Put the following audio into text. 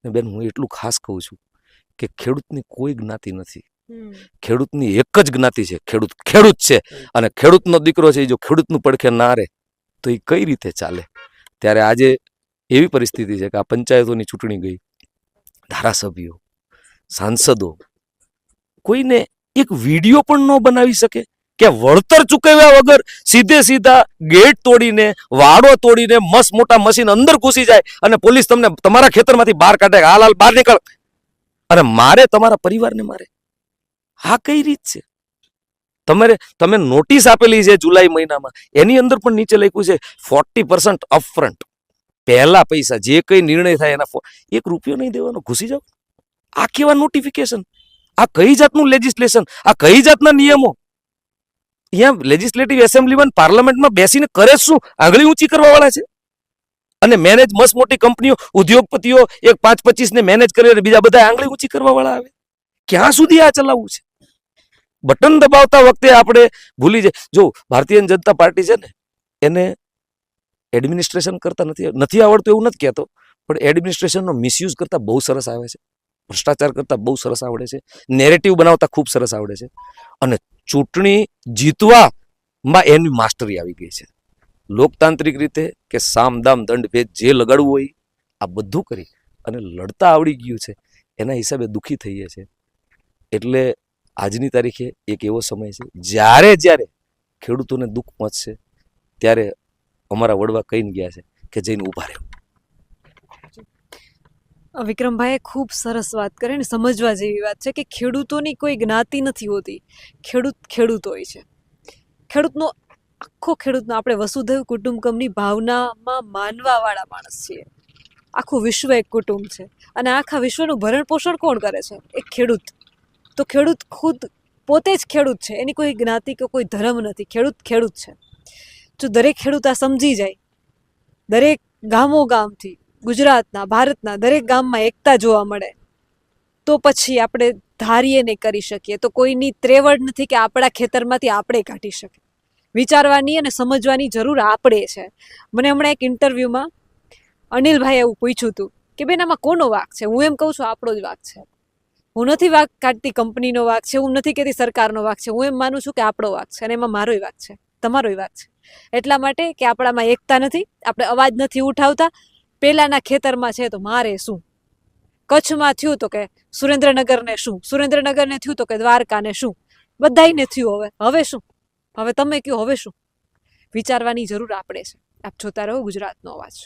ને બેન હું એટલું ખાસ કહું છું કે ખેડૂતની કોઈ જ્ઞાતિ નથી, ખેડૂતની એક જ જ્ઞાતિ છે, ખેડૂત ખેડૂત છે. અને ખેડૂતનો દીકરો છે, જો ખેડૂતનું પડખે ના રહે તો એ કઈ રીતે ચાલે? ત્યારે આજે એવી પરિસ્થિતિ છે કે આ પંચાયતોની ચૂંટણી ગઈ, ધારાસભ્યો, સાંસદો કોઈને એક વિડીયો પણ ન બનાવી શકે કે વળતર ચૂકવ્યા વગર સીધે સીધા ગેટ તોડીને, વાડો તોડીને મસ્ત મોટા મશીન અંદર ઘૂસી જાય અને પોલીસ તમને તમારા ખેતરમાંથી બહાર કાઢે, હાલ હાલ બહાર નીકળ, અને મારે તમારા પરિવારને મારે. આ કઈ રીત છે? તમે નોટિસ આપેલી છે જુલાઈ મહિનામાં, એની અંદર પણ નીચે લખ્યું છે 40% અપફ્રન્ટ, પહેલા પૈસા જે કઈ નિર્ણય થાય એના ₹1 નહીં દેવાનો, ઘૂસી જાવ. આ કેવા નોટિફિકેશન? આ કઈ જાતનું લેજિસ્લેશન? આ કઈ જાતના નિયમો? અહીંયા લેજિસ્લેટિવ એસેમ્બલીમાં પાર્લામેન્ટમાં બેસીને કરે શું? આંગળી ઊંચી કરવા વાળા છે. અને મેનેજ મસ્ત મોટી કંપનીઓ, ઉદ્યોગપતિઓ 5-25 ને મેનેજ કરે અને બીજા બધા આંગળી ઊંચી કરવા વાળા આવે. ક્યાં સુધી આ ચલાવવું છે? બટન દબાવતા વખતે આપણે ભૂલી જાય. જો ભારતીય જનતા પાર્ટી છે ને, એને એડમિનિસ્ટ્રેશન કરતા નથી આવડતું એવું નથી કહેતો, પણ એડમિનિસ્ટ્રેશનનો મિસયુઝ કરતા બહુ સરસ આવે છે, ભ્રષ્ટાચાર કરતા બહુ સરસ આવડે છે, નેરેટિવ બનાવતા ખૂબ સરસ આવડે છે, અને ચૂંટણી જીતવામાં એની માસ્ટરી આવી ગઈ છે. લોકતાંત્રિક રીતે કે સામ દામ દંડ ભેદ જે લગાડવું હોય આ બધું કરી અને લડતા આવડી ગયું છે. એના હિસાબે દુઃખી થઈએ છે. એટલે આજની તારીખે એક એવો સમય છે જ્યારે ખેડૂતોને દુઃખ પહોંચશે ત્યારે અમારા વડવા કહીને ગયા છે કે જઈને ઊભા રહેવું. વિક્રમભાઈએ ખૂબ સરસ વાત કરી ને સમજવા જેવી વાત છે કે ખેડૂતોની કોઈ જ્ઞાતિ નથી હોતી, ખેડૂત હોય છે. ખેડૂતનો આપણે વસુધૈવ કુટુંબકમની ભાવનામાં માનવાવાળા માણસ છીએ. આખું વિશ્વ એક કુટુંબ છે અને આખા વિશ્વનું ભરણ પોષણ કોણ કરે છે? એક ખેડૂત. તો ખેડૂત ખુદ પોતે જ ખેડૂત છે, એની કોઈ જ્ઞાતિ કે કોઈ ધર્મ નથી. ખેડૂત છે. જો દરેક ખેડૂત આ સમજી જાય, દરેક ગામોગામથી ગુજરાતના, ભારતના દરેક ગામમાં એકતા જોવા મળે, તો પછી આપણે ધારીએ નહીં કરી શકીએ. તો કોઈની ત્રેવડ નથી કે આપણા ખેતરમાંથી આપણે કાઢી શકીએ. વિચારવાની અને સમજવાની જરૂર આપણે છે. મને હમણાં એક ઇન્ટરવ્યુમાં અનિલભાઈ એવું પૂછ્યું હતું કે બેન આમાં કોનો વાંક છે? હું એમ કહું છું આપણો જ વાંક છે. હું નથી વાંક કાઢતી કંપનીનો વાંક છે, હું નથી કહેતી સરકારનો વાંક છે. હું એમ માનું છું કે આપણો વાંક છે અને એમાં મારોય વાંક છે, તમારોય વાંક છે. એટલા માટે કે આપણામાં એકતા નથી, આપણે અવાજ નથી ઉઠાવતા. પેલાના ખેતરમાં છે તો મારે શું? કચ્છમાં થયું તો કે સુરેન્દ્રનગરને શું? સુરેન્દ્રનગરને થયું તો કે દ્વારકાને શું? બધાયને થયું. હવે શું? હવે તમે કહો હવે શું? વિચારવાની જરૂર આપણે છે. આપ જોતા રહો ગુજરાતનો અવાજ.